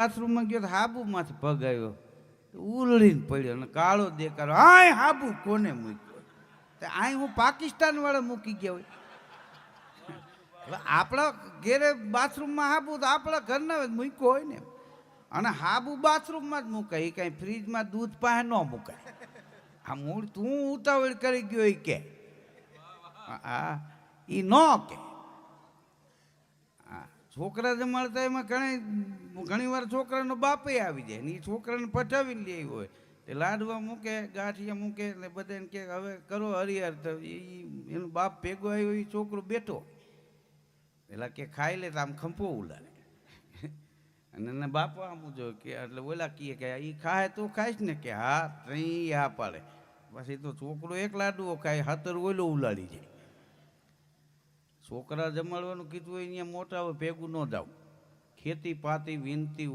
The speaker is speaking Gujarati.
બાથરૂમમાં ગયો તો હાબુમાંથી પગ આવ્યો, ઉલળીને પડ્યો અને કાળો દેખાડો. હાય હાબુ કોને મૂક્યો? અહીં હું પાકિસ્તાન વાળા મૂકી ગયા હોય. હવે આપણા ઘેરે બાથરૂમમાં હાબુ તો આપણા ઘરના મૂક્યો હોય ને. અને હાબુ બાથરૂમમાં જ મુકાય, એ કાંઈ ફ્રીજમાં દૂધ પાસે ન મુકાય. આ મૂળ તું ઉતાવળ કરી ગયો એ કે હા એ ન કે. છોકરા જમાડતા એમાં ઘણી વાર છોકરાનો બાપે આવી જાય ને એ છોકરાને પઠાવીને લે હોય તે લાડવા મૂકે, ગાંઠિયા મૂકે એટલે બધાને કે હવે કરો હરિયાર. તો એનો બાપ ભેગો આવ્યો, એ છોકરો બેઠો પેલા કે ખાઈ લે તો આમ ખંભો ઉલાડે અને એને બાપા આમ જો કે એટલે ઓલા કહે કે એ ખાય તો ખાઈશ ને કે હા તઈ હા પાડે. પછી તો છોકરો એક લાડવો ખાય, હાતર ઓલો ઉલાડી જાય. છોકરા જમાડવાનું કીધું હોય અહીંયા મોટા હોય ભેગું ન જાવ. ખેતી પાતી વિનતી